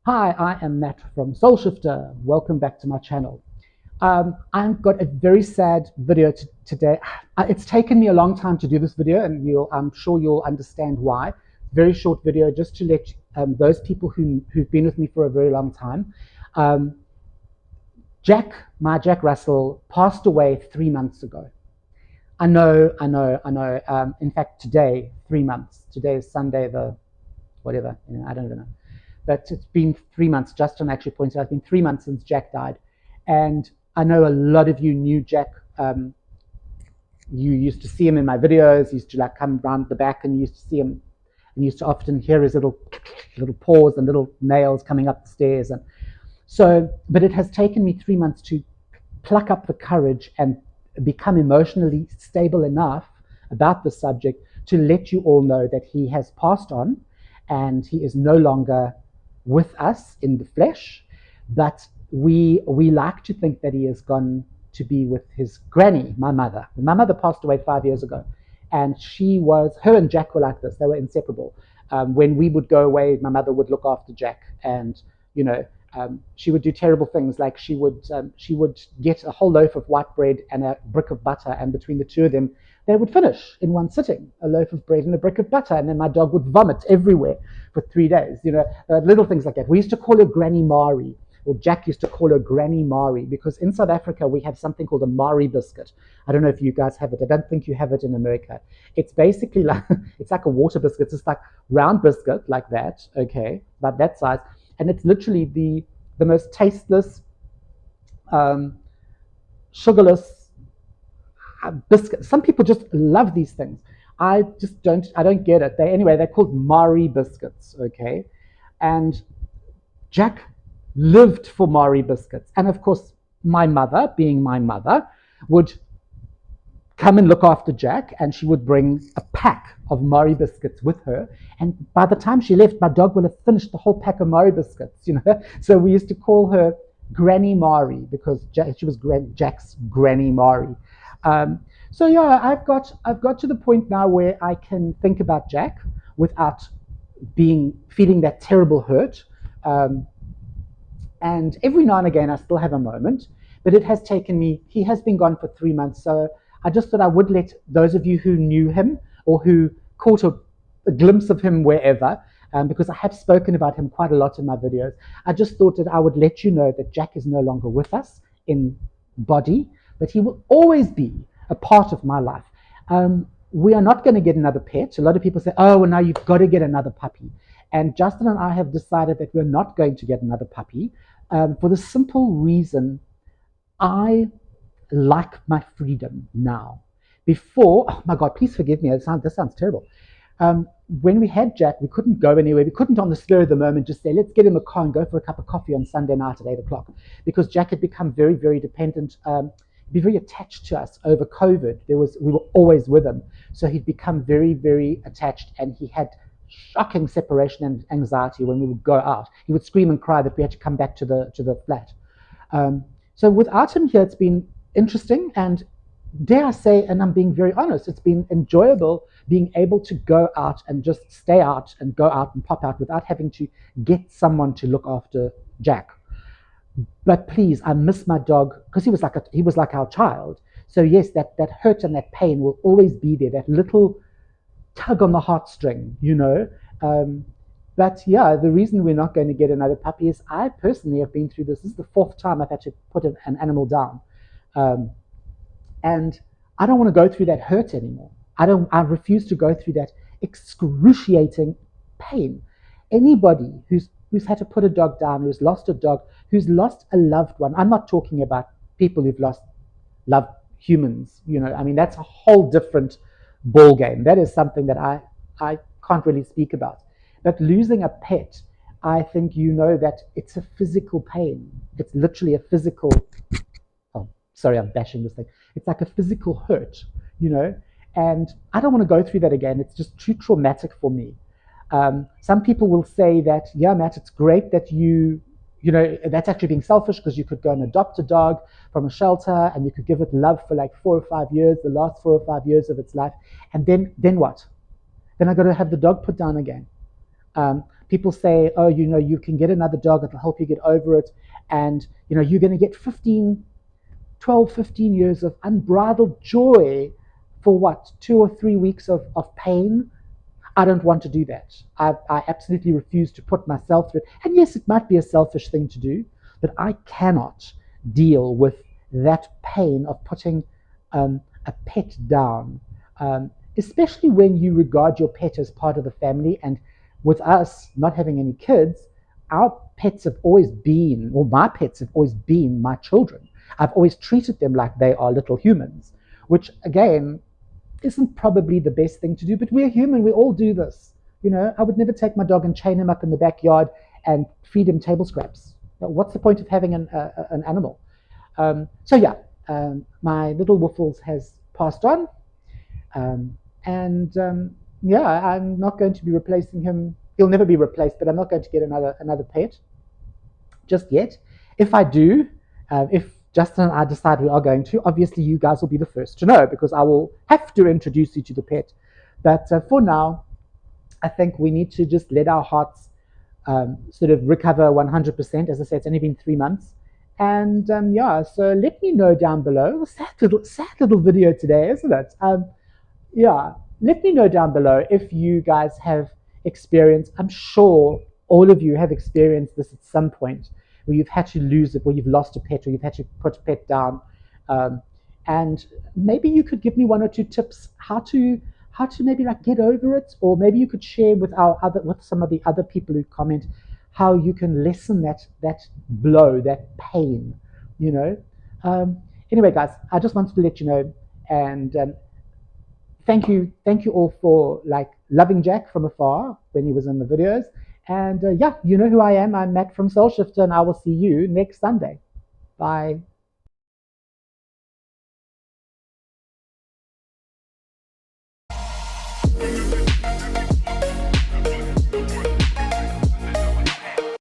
Hi, I am Matt from Soul Shifter. Welcome back to my channel. I've got a very sad video today. It's taken me a long time to do this video, and I'm sure you'll understand why. Very short video, just to let those people who've been with me for a very long time. Um, my Jack Russell, passed away 3 months ago. I know. In fact, today, 3 months. Today is Sunday, the whatever. I don't even know. But it's been 3 months. Justin actually pointed out it's been 3 months since Jack died, and I know a lot of you knew Jack. You used to see him in my videos. Used to like come round the back, and you used to see him, and you used to often hear his little paws and little nails coming up the stairs. And so, but it has taken me 3 months to pluck up the courage and become emotionally stable enough about the subject to let you all know that he has passed on, and he is no longer with us in the flesh, but we like to think that he has gone to be with his granny, my mother. My mother passed away 5 years ago, and her and Jack were like this. They were inseparable. When we would go away, my mother would look after Jack, and you know, she would do terrible things, like she would get a whole loaf of white bread and a brick of butter, and between the two of them, they would finish in one sitting, a loaf of bread and a brick of butter, and then my dog would vomit everywhere for 3 days. Little things like that. We used to call her Granny Mari, or Jack used to call her Granny Mari, because in South Africa we have something called a Mari biscuit. I don't know if you guys have it. I don't think you have it in America. It's basically like it's like a water biscuit. It's like round biscuit like that, okay, about that size, and it's literally the most tasteless, um, sugarless biscuit. Some people just love these things. I just don't. I don't get it. They're called Mari biscuits, okay, and Jack lived for Mari biscuits. And of course, my mother, being my mother, would come and look after Jack, and she would bring a pack of Mari biscuits with her. And by the time she left, my dog would have finished the whole pack of Mari biscuits. So we used to call her Granny Mari, because she was Jack's Granny Mari. So yeah, I've got to the point now where I can think about Jack without feeling that terrible hurt. Um, and every now and again, I still have a moment, but it has taken me, he has been gone for 3 months. So I just thought I would let those of you who knew him, or who caught a glimpse of him wherever, because I have spoken about him quite a lot in my videos. I just thought that I would let you know that Jack is no longer with us in body, but he will always be a part of my life. We are not going to get another pet. A lot of people say, oh, well, now you've got to get another puppy. And Justin and I have decided that we're not going to get another puppy, for the simple reason I like my freedom now. Before, oh my God, please forgive me, this sounds terrible. When we had Jack, we couldn't go anywhere. We couldn't, on the spur of the moment, just say, let's get in the car and go for a cup of coffee on Sunday night at 8 o'clock, because Jack had become very, very dependent, be very attached to us over COVID. We were always with him. So he'd become very, very attached, and he had shocking separation and anxiety when we would go out. He would scream and cry that we had to come back to the flat. So without him here, it's been interesting, and dare I say, and I'm being very honest, it's been enjoyable being able to go out and just stay out and go out and pop out without having to get someone to look after Jack. But please, I miss my dog, because he was like our child. So yes, that hurt and that pain will always be there. That little tug on the heartstring. Um, but yeah, the reason we're not going to get another puppy is I personally have been through this. This is the fourth time I've had to put an animal down. Um, and I don't want to go through that hurt anymore. I refuse to go through that excruciating pain. Anybody who's had to put a dog down, who's lost a dog, who's lost a loved one. I'm not talking about people who've lost loved humans. I mean, that's a whole different ball game. That is something that I can't really speak about. But losing a pet, I think that it's a physical pain. It's literally a physical. Oh, sorry, I'm bashing this thing. It's like a physical hurt, you know. And I don't want to go through that again. It's just too traumatic for me. Some people will say that, yeah, Matt, it's great that that's actually being selfish, because you could go and adopt a dog from a shelter, and you could give it love for like 4 or 5 years, the last 4 or 5 years of its life. And then what? Then I got to have the dog put down again. people say, oh, you can get another dog, it'll help you get over it. And, you're going to get 12, 15 years of unbridled joy for what, 2 or 3 weeks of pain. I don't want to do that. I absolutely refuse to put myself through it. And yes, it might be a selfish thing to do, but I cannot deal with that pain of putting a pet down, especially when you regard your pet as part of the family. And with us not having any kids, our pets have always been, or my pets have always been my children. I've always treated them like they are little humans, which again isn't probably the best thing to do, but we're human. We all do this. I would never take my dog and chain him up in the backyard and feed him table scraps. What's the point of having an animal? So yeah, my little Woofles has passed on, and yeah, I'm not going to be replacing him. He'll never be replaced, but I'm not going to get another pet just yet. If I do, if Justin and I decide we are going to, obviously you guys will be the first to know, because I will have to introduce you to the pet. But for now, I think we need to just let our hearts sort of recover 100%. As I said, it's only been 3 months. And yeah, so let me know down below. Sad little video today, isn't it? Yeah, let me know down below if you guys have experienced. I'm sure all of you have experienced this at some point, where you've had to lose it, where you've lost a pet, or you've had to put a pet down. Um, and maybe you could give me 1 or 2 tips how to maybe like get over it, or maybe you could share with some of the other people who comment how you can lessen that blow, that pain. You know. Um, anyway, guys, I just wanted to let you know, and thank you all for like loving Jack from afar when he was in the videos. And yeah, you know who I am. I'm Matt from Soul Shifter, and I will see you next Sunday. Bye.